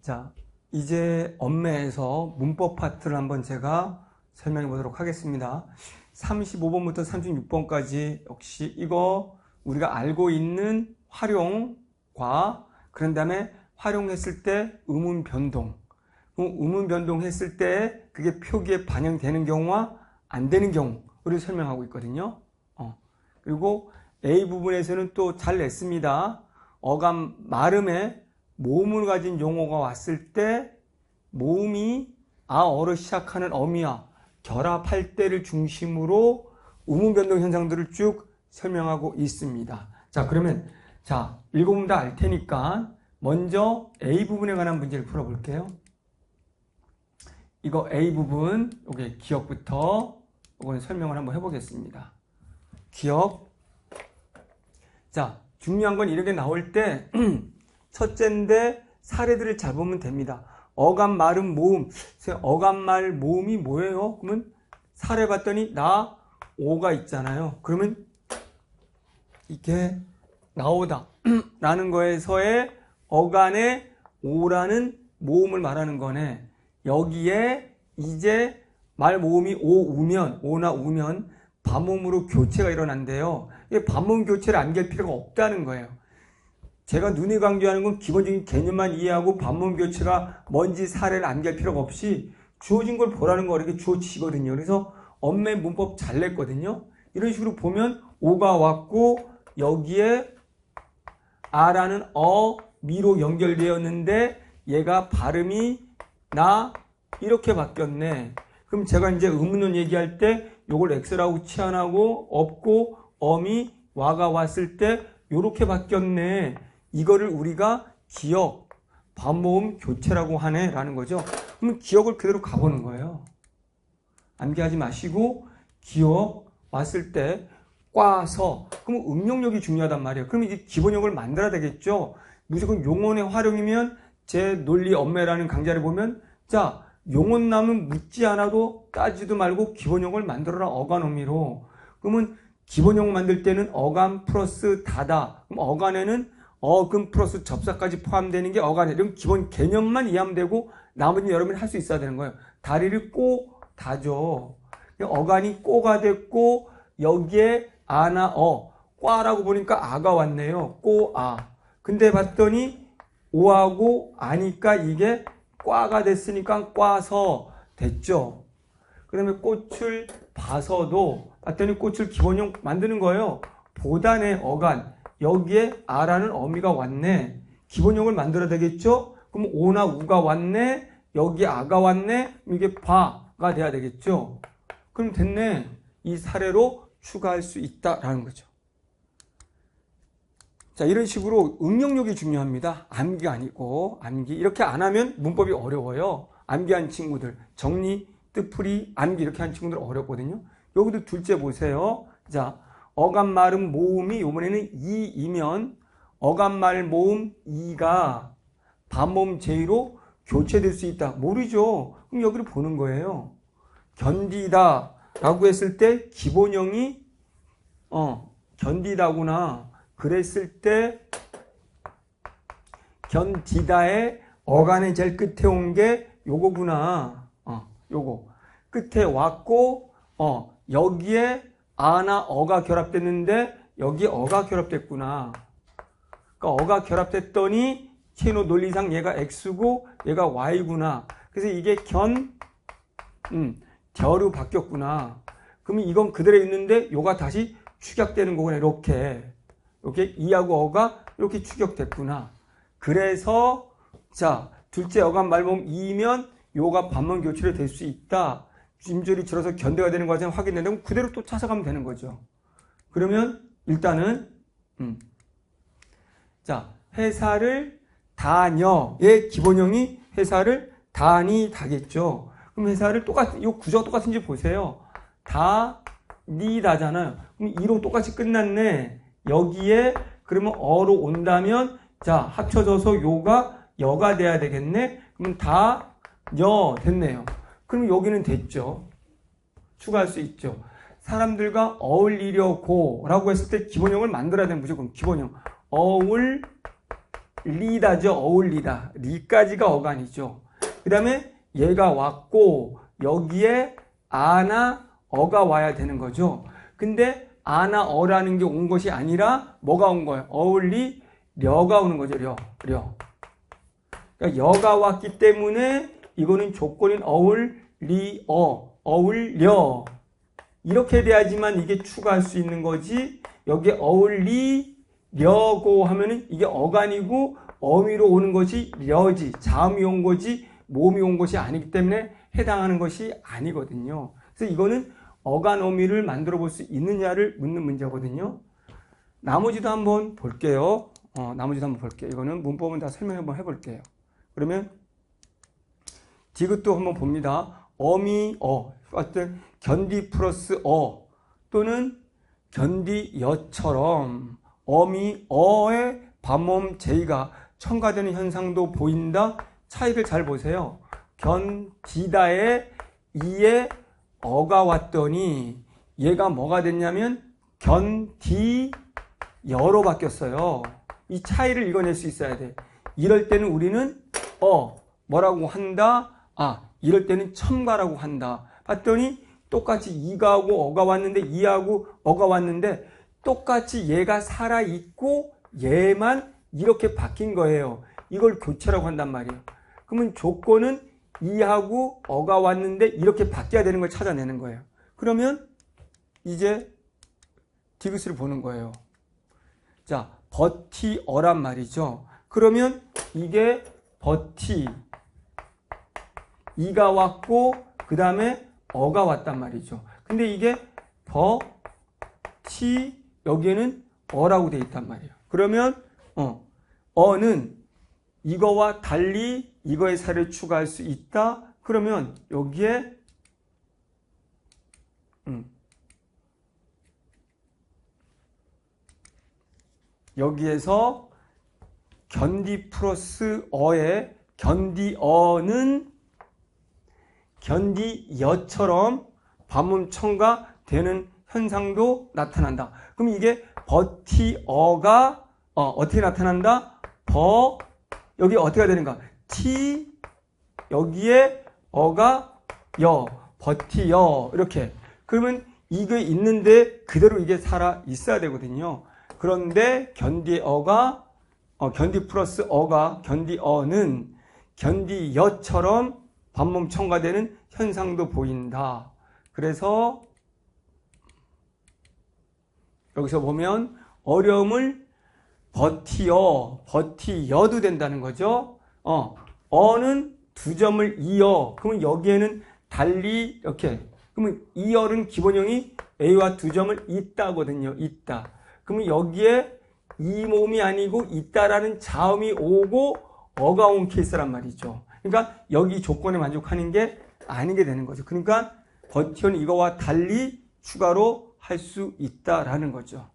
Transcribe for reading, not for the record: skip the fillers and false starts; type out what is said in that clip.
자, 이제 엄매에서 문법 파트를 한번 제가 설명해 보도록 하겠습니다. 35번부터 36번까지 역시 이거 우리가 알고 있는 활용과 그런 다음에 활용했을 때 의문 변동, 의문 변동했을 때 그게 표기에 반영되는 경우와 안 되는 경우를 설명하고 있거든요. 그리고 A 부분에서는 또 잘 냈습니다. 어감 말음에 모음을 가진 용어가 왔을 때 모음이 아어로 시작하는 어미와 결합할 때를 중심으로 의문 변동 현상들을 쭉 설명하고 있습니다. 자, 그러면 자, 읽어보면 다 알 테니까 먼저 A 부분에 관한 문제를 풀어볼게요. 이거 A 부분, 요게 기억부터 이거는 설명을 한번 해보겠습니다. 기억. 자, 중요한 건 이렇게 나올 때 첫째인데 사례들을 잘 보면 됩니다. 어감, 말음, 모음. 어감, 말, 모음이 뭐예요? 그러면 사례 봤더니 나, 오가 있잖아요. 그러면 이게 나오다 라는 거에서의 어간의 오라는 모음을 말하는 거네. 여기에 이제 말 모음이 오우면, 오나 우면 반모음으로 교체가 일어난대요. 반모음 교체를 암기할 필요가 없다는 거예요. 제가 눈에 강조하는 건 기본적인 개념만 이해하고 반모음 교체가 뭔지 사례를 암기할 필요가 없이 주어진 걸 보라는 거 이렇게 주어지거든요. 그래서 엄매 문법 잘 냈거든요. 이런 식으로 보면 오가 왔고 여기에 아라는 미로 연결되었는데 얘가 발음이 나 이렇게 바뀌었네. 그럼 제가 이제 의문론 얘기할 때 요걸 X라고 치환하고 없고 엄이 와가 왔을 때 요렇게 바뀌었네. 이거를 우리가 기억, 반모음 교체라고 하네 라는 거죠. 그러면 기억을 그대로 가보는 거예요. 암기하지 마시고 기억 왔을 때 꽈서 그럼 응용력이 중요하단 말이에요. 그럼 이게 기본형을 만들어야 되겠죠. 무조건 용언의 활용이면 제 논리 엄매라는 강좌를 보면 자 용언 나면 묻지 않아도 따지도 말고 기본형을 만들어라 어간어미로. 그러면 기본형 만들 때는 어간 플러스 다다. 그럼 어간에는 어근 플러스 접사까지 포함되는 게 어간에 이런 기본 개념만 이해하면 되고 나머지는 여러분이 할 수 있어야 되는 거예요. 다리를 꼬 다죠. 어간이 꼬가 됐고 여기에 아나 꽈라고 보니까 아가 왔네요. 꼬아. 근데 봤더니 오하고 아니까 이게 꽈가 됐으니까 꽈서 됐죠. 그 다음에 꽃을 봐서도 봤더니 꽃을 기본형 만드는 거예요. 보단의 어간. 여기에 아라는 어미가 왔네. 기본형을 만들어야 되겠죠? 그럼 오나 우가 왔네. 여기 아가 왔네. 이게 바가 돼야 되겠죠? 그럼 됐네. 이 사례로 추가할 수 있다라는 거죠. 자, 이런 식으로 응용력이 중요합니다. 암기가 아니고 암기. 이렇게 안 하면 문법이 어려워요. 암기한 친구들. 정리, 뜻풀이, 암기 이렇게 한 친구들 어렵거든요. 여기도 둘째 보세요. 자, 어감, 말음, 모음이 이번에는 이이면 어감, 말, 모음, 이가 반모음 제의로 교체될 수 있다. 모르죠. 그럼 여기를 보는 거예요. 견디다 라고 했을 때 기본형이 견디다구나. 그랬을 때 견디다의 어간의 제일 끝에 온 게 요거구나. 요거. 끝에 왔고 여기에 아나 어가 결합됐는데 여기 어가 결합됐구나. 그러니까 어가 결합됐더니 채노 논리상 얘가 X고 얘가 Y구나. 그래서 이게 뎌로 바뀌었구나. 그러면 이건 그대로 있는데 요가 다시 축약되는 거구나. 이렇게 이하고 어가 이렇게 축약됐구나. 그래서 자 둘째 어감 말모음 이면 요가 반모음 교체로 될 수 있다. 임절이 줄어서 견대가 되는 과정 확인된다면 그대로 또 찾아가면 되는 거죠. 그러면 일단은 자 회사를 다녀의 기본형이 회사를 다니다겠죠. 그럼 회사를 똑같은 이 구조가 똑같은지 보세요. 다니다잖아요. 그럼 이로 똑같이 끝났네. 여기에 그러면 어로 온다면 자 합쳐져서 요가 여가 돼야 되겠네. 그러면 다녀 됐네요. 그럼 여기는 됐죠. 추가할 수 있죠. 사람들과 어울리려고 라고 했을 때 기본형을 만들어야 되는 무조건 기본형. 어울리다. 어울리다죠. 어울리다. 리까지가 어간이죠. 그 다음에 얘가 왔고 여기에 아나 어가 와야 되는 거죠. 근데 아나 어라는 게 온 것이 아니라 뭐가 온 거예요? 어울리려가 오는 거죠. 려. 그러니까 여가 왔기 때문에 이거는 조건인 어울려. 이렇게 돼야지만 이게 추가할 수 있는 거지. 여기에 어울리려고 하면은 이게 어간이고 어미로 오는 것이 려지. 자음이 온 거지 모음이 온 것이 아니기 때문에 해당하는 것이 아니거든요. 그래서 이거는 어간 어미를 만들어 볼 수 있느냐를 묻는 문제거든요. 나머지도 한번 볼게요. 이거는 문법은 다 설명 한번 해볼게요. 그러면 디귿도 한번 봅니다. 어미 어떤 견디 플러스 또는 견디 여처럼 어미 어의 반모음 제이가 첨가되는 현상도 보인다. 차이를 잘 보세요. 견디다에 이에 어가 왔더니 얘가 뭐가 됐냐면 견디여로 바뀌었어요. 이 차이를 읽어낼 수 있어야 돼. 이럴 때는 우리는 뭐라고 한다? 이럴 때는 첨가라고 한다. 봤더니 똑같이 이가하고 어가 왔는데 이하고 어가 왔는데 똑같이 얘가 살아있고 얘만 이렇게 바뀐 거예요. 이걸 교체라고 한단 말이에요. 그러면 조건은 이하고 어가 왔는데 이렇게 바뀌어야 되는 걸 찾아내는 거예요. 그러면 이제 디귿을 보는 거예요. 자, 버티어란 말이죠. 그러면 이게 버티 이가 왔고 그 다음에 어가 왔단 말이죠. 근데 이게 버티 여기에는 어라고 돼 있단 말이에요. 그러면 어는 이거와 달리 이거의 살을 추가할 수 있다. 그러면 여기에 여기에서 견디 플러스 어의 견디어는 견디여처럼 반문 첨가되는 현상도 나타난다. 그럼 이게 버티어가 어떻게 나타난다? 여기 어떻게 되는가? 티 여기에 어가 여 버티여 이렇게. 그러면 이게 있는데 그대로 이게 살아 있어야 되거든요. 그런데 견디어가 견디 플러스 어가 견디어는 견디여처럼 반모음 첨가되는 현상도 보인다. 그래서 여기서 보면 어려움을 버티여도 된다는 거죠. 어는 두 점을 이어. 그러면 여기에는 달리 이렇게. 그러면 이어는 기본형이 A와 두 점을 있다거든요. 있다. 그러면 여기에 이 모음이 아니고 있다라는 자음이 오고 어가 온 케이스란 말이죠. 그러니까 여기 조건에 만족하는 게 아니게 되는 거죠. 그러니까 버티어는 이거와 달리 추가로 할 수 있다라는 거죠.